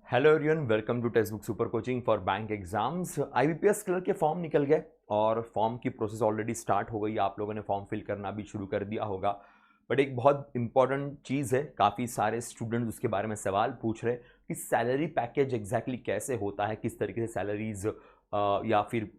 Hello everyone, welcome to text book super coaching for bank exams. IBPS clerk के form निकल गए और form की प्रोसेस ऑलरेडी स्टार्ट हो गई। आप लोगों ने फॉर्म फिल करना भी शुरू कर दिया होगा। बट एक बहुत इंपॉर्टेंट चीज़ है, काफ़ी सारे स्टूडेंट्स उसके बारे में सवाल पूछ रहे हैं कि सैलरी पैकेज एग्जैक्टली कैसे होता है, किस तरीके से सैलरीज या फिर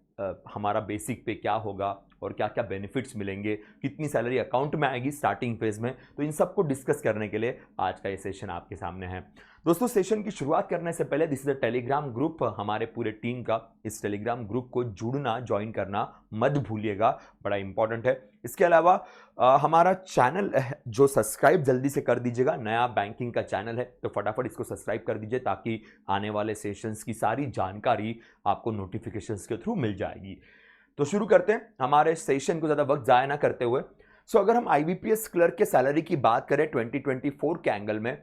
हमारा बेसिक पे क्या होगा और क्या क्या बेनिफिट्स मिलेंगे, कितनी सैलरी अकाउंट में आएगी स्टार्टिंग फेज में। तो इन सबको डिस्कस करने के लिए आज का ये सेशन आपके सामने है। दोस्तों, सेशन की शुरुआत करने से पहले this is a Telegram group हमारे पूरे टीम का। इस टेलीग्राम ग्रुप को जुड़ना, ज्वाइन करना मत भूलिएगा, बड़ा इंपॉर्टेंट है। इसके अलावा हमारा चैनल जो सब्सक्राइब जल्दी से कर दीजिएगा, नया बैंकिंग का चैनल है तो फटाफट इसको सब्सक्राइब कर दीजिए ताकि आने वाले सेशंस की सारी जानकारी आपको नोटिफिकेशंस के थ्रू मिल जाएगी। तो शुरू करते हैं हमारे सेशन को ज़्यादा वक्त जाया ना करते हुए। अगर हम आईबीपीएस क्लर्क के सैलरी की बात करें 2024 के एंगल में,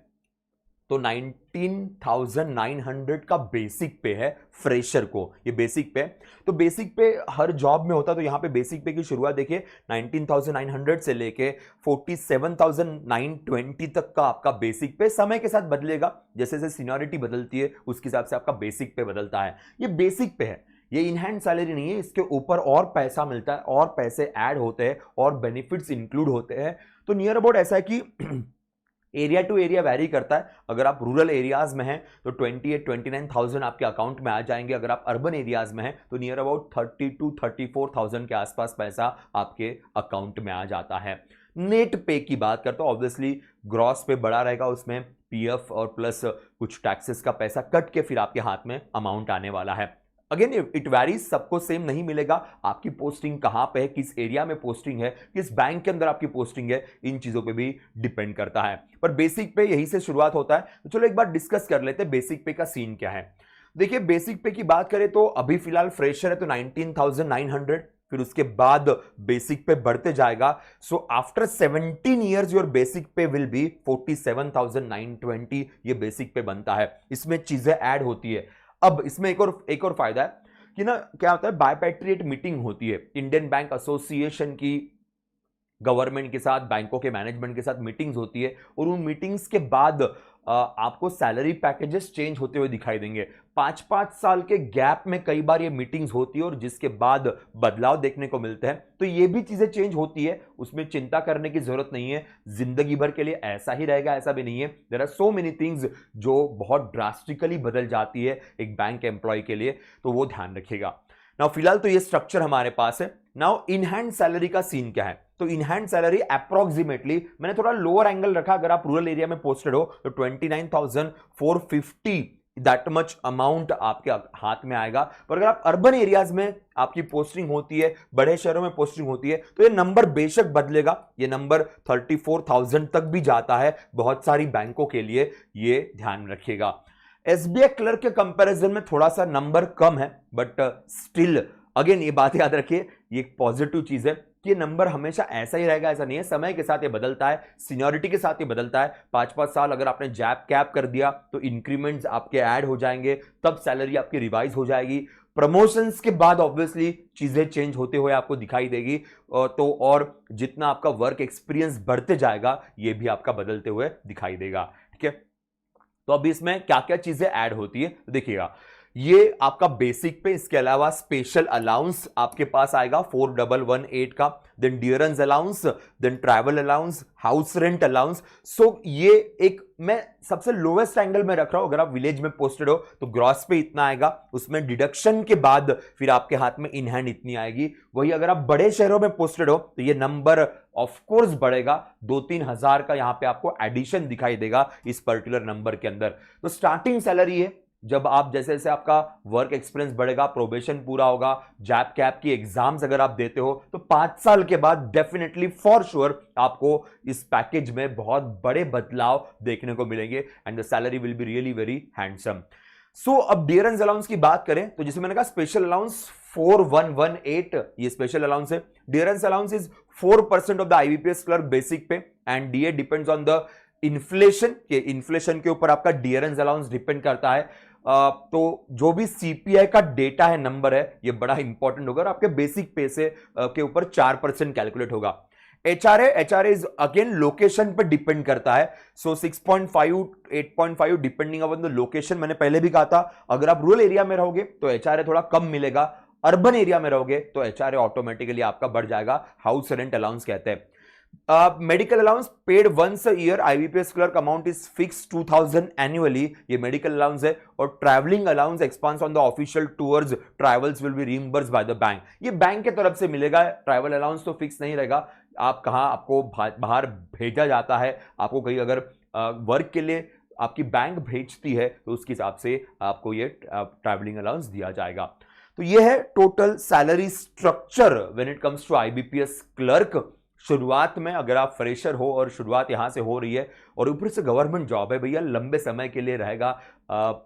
तो 19,900 का बेसिक पे है फ्रेशर को। ये बेसिक पे, तो बेसिक पे हर जॉब में होता है। तो यहां पे बेसिक पे की शुरुआत देखिए 19,900 से लेके 47,920 तक का आपका बेसिक पे समय के साथ बदलेगा। जैसे जैसे सीनियरिटी बदलती है उसके हिसाब से आपका बेसिक पे बदलता है। ये बेसिक पे है, ये इनहैंड सैलरी नहीं है। इसके ऊपर और पैसा मिलता है और पैसे ऐड होते हैं और बेनिफिट्स इंक्लूड होते हैं। तो नियर अबाउट ऐसा है कि एरिया टू एरिया वैरी करता है। अगर आप रूरल एरियाज में हैं तो 28-29,000 आपके अकाउंट में आ जाएंगे। अगर आप अर्बन एरियाज में हैं तो नियर अबाउट 30,000-34,000 के आसपास पैसा आपके अकाउंट में आ जाता है। नेट पे की बात करते हो, ऑब्वियसली ग्रॉस पे बड़ा रहेगा, उसमें पीएफ और प्लस कुछ टैक्सेस का पैसा कट के फिर आपके हाथ में अमाउंट आने वाला है। अगेन इट वैरीज, सबको सेम नहीं मिलेगा। आपकी पोस्टिंग कहां पे है, किस एरिया में पोस्टिंग है, किस बैंक के अंदर आपकी पोस्टिंग है, इन चीजों पे भी डिपेंड करता है। पर बेसिक पे यही से शुरुआत होता है। तो चलो एक बार डिस्कस कर लेते हैं बेसिक पे का सीन क्या है। देखिए, बेसिक पे की बात करें तो अभी फिलहाल फ्रेशर है तो 19,900, फिर उसके बाद बेसिक पे बढ़ते जाएगा। So after 17 years your basic पे विल बी 47,920। ये बेसिक पे बनता है, इसमें चीजें ऐड होती है। अब इसमें एक और फायदा है कि ना, क्या होता है, बायपैट्रिएट मीटिंग होती है इंडियन बैंक एसोसिएशन की। गवर्नमेंट के साथ, बैंकों के मैनेजमेंट के साथ मीटिंग्स होती है और उन मीटिंग्स के बाद आपको सैलरी पैकेजेस चेंज होते हुए दिखाई देंगे। 5-5 साल के गैप में कई बार ये मीटिंग्स होती है और जिसके बाद बदलाव देखने को मिलते हैं। तो ये भी चीजें चेंज होती है, उसमें चिंता करने की जरूरत नहीं है। जिंदगी भर के लिए ऐसा ही रहेगा ऐसा भी नहीं है। There are so many things जो बहुत ड्रास्टिकली बदल जाती है एक बैंक एम्प्लॉय के लिए, तो वो ध्यान रखिएगा। नाउ फिलहाल तो ये स्ट्रक्चर हमारे पास है। नाउ इन हैंड सैलरी का सीन क्या है, तो इन हैंड सैलरी अप्रोक्सीमेटली, मैंने थोड़ा लोअर एंगल रखा, अगर आप रूरल एरिया में पोस्टेड हो तो 29,450 दैट मच अमाउंट आपके हाथ में आएगा। पर अगर आप अर्बन एरियाज में आपकी पोस्टिंग होती है, बड़े शहरों में पोस्टिंग होती है, तो ये नंबर बेशक बदलेगा। ये नंबर 34,000 तक भी जाता है बहुत सारी बैंकों के लिए, ये ध्यान रखिएगा। एसबीआई क्लर्क के कंपैरिजन में थोड़ा सा नंबर कम है, बट स्टिल अगेन ये बात याद रखिए, ये एक पॉजिटिव चीज है कि ये नंबर हमेशा ऐसा ही रहेगा ऐसा नहीं है। समय के साथ ये बदलता है, सीनियरिटी के साथ ये बदलता है। 5-5 साल अगर आपने जैप कैप कर दिया तो इंक्रीमेंट्स आपके ऐड हो जाएंगे, तब सैलरी आपकी रिवाइज हो जाएगी। प्रमोशंस के बाद ऑब्वियसली चीजें चेंज होते हुए आपको दिखाई देगी। तो और जितना आपका वर्क एक्सपीरियंस बढ़ते जाएगा ये भी आपका बदलते हुए दिखाई देगा। ठीक है, तो अब इसमें क्या क्या चीजें ऐड होती है तो देखिएगा, ये आपका बेसिक पे, इसके अलावा स्पेशल अलाउंस आपके पास आएगा 4,118 का, then dearness allowance, then travel allowance, house rent allowance. So ये एक मैं सबसे लोवेस्ट एंगल में रख रहा हूं। अगर आप विलेज में पोस्टेड हो तो ग्रॉस पे इतना आएगा, उसमें डिडक्शन के बाद फिर आपके हाथ में इन हैंड इतनी आएगी। वही अगर आप बड़े शहरों में पोस्टेड हो तो ये नंबर ऑफ कोर्स बढ़ेगा, 2-3 हजार का यहां पे आपको एडिशन दिखाई देगा इस पर्टिकुलर नंबर के अंदर। तो स्टार्टिंग सैलरी है, जब आप जैसे जैसे आपका वर्क एक्सपीरियंस बढ़ेगा, प्रोबेशन पूरा होगा, जैप कैप की एग्जाम्स अगर आप देते हो तो 5 साल के बाद डेफिनेटली फॉर श्योर आपको इस पैकेज में बहुत बड़े बदलाव देखने को मिलेंगे and the salary will be really very handsome. So अब डियरेंस अलाउंस की बात करें तो जैसे मैंने कहा स्पेशल अलाउंस 4,118 ये स्पेशल अलाउंस है। Dearness allowance is 4% of the IBPS clerk basic pay and DA depends on the inflation के ऊपर आपका डियरेंस अलाउंस डिपेंड करता है। तो जो भी सीपीआई का डेटा है, नंबर है, ये बड़ा इंपॉर्टेंट होगा और आपके बेसिक पे से के ऊपर 4% कैलकुलेट होगा। एचआरए इज अगेन लोकेशन पर डिपेंड करता है। सो 6.5 8.5 डिपेंडिंग अपॉन द लोकेशन। मैंने पहले भी कहा था अगर आप रूरल एरिया में रहोगे तो एचआरए थोड़ा कम मिलेगा, अर्बन एरिया में रहोगे तो एचआरए ऑटोमेटिकली आपका बढ़ जाएगा। हाउस रेंट अलाउंस कहते हैं। Medical allowance paid once a year, IBPS clerk amount is fix 2000 annually, ये मेडिकल अलाउंस है। और travelling allowance expense on the official tours travels will be reimburse by the bank, ये bank के तरफ से मिलेगा। ट्रैवल अलाउंस तो fix नहीं रहेगा, आप कहां आपको बाहर भेजा जाता है, आपको कहीं अगर वर्क के लिए आपकी बैंक भेजती है तो उसके हिसाब से आपको ये ट्रैवलिंग अलाउंस दिया जाएगा। तो ये है total salary structure when it comes to IBPS clerk. शुरुआत में अगर आप फ्रेशर हो और शुरुआत यहां से हो रही है और ऊपर से गवर्नमेंट जॉब है भैया, लंबे समय के लिए रहेगा,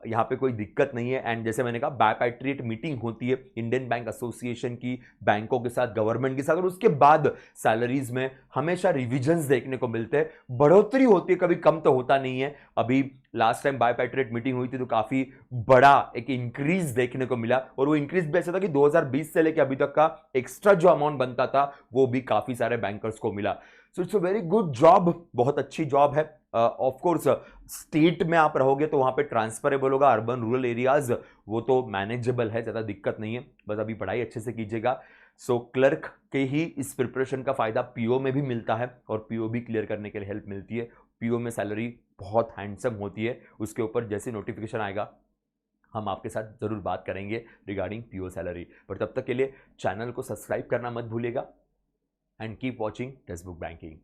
यहां पे कोई दिक्कत नहीं है। एंड जैसे मैंने कहा बायपैट्रिएट मीटिंग होती है इंडियन बैंक एसोसिएशन की बैंकों के साथ, गवर्नमेंट के साथ, और उसके बाद सैलरीज में हमेशा रिविजन्स देखने को मिलते हैं, बढ़ोतरी होती है, कभी कम तो होता नहीं है। अभी लास्ट टाइम बायपैट्रिएट मीटिंग हुई थी तो काफी बड़ा एक इंक्रीज देखने को मिला, और वो इंक्रीज भी ऐसा था कि 2020 से लेकर अभी तक का एक्स्ट्रा जो अमाउंट बनता था वो भी काफी सारे बैंकर्स को मिला। So it's a very good job, बहुत अच्छी जॉब है। ऑफ कोर्स स्टेट में आप रहोगे तो वहां पे ट्रांसफरेबल होगा, अर्बन रूरल एरियाज वो तो मैनेजेबल है, ज्यादा दिक्कत नहीं है, बस अभी पढ़ाई अच्छे से कीजिएगा। सो क्लर्क के ही इस प्रिपरेशन का फायदा पीओ में भी मिलता है, और पीओ भी क्लियर करने के लिए हेल्प मिलती है। पीओ में सैलरी बहुत हैंडसम होती है, उसके ऊपर जैसे नोटिफिकेशन आएगा हम आपके साथ जरूर बात करेंगे रिगार्डिंग पीओ सैलरी। पर तब तक के लिए चैनल को सब्सक्राइब करना मत भूलिएगा and keep watching text book banking.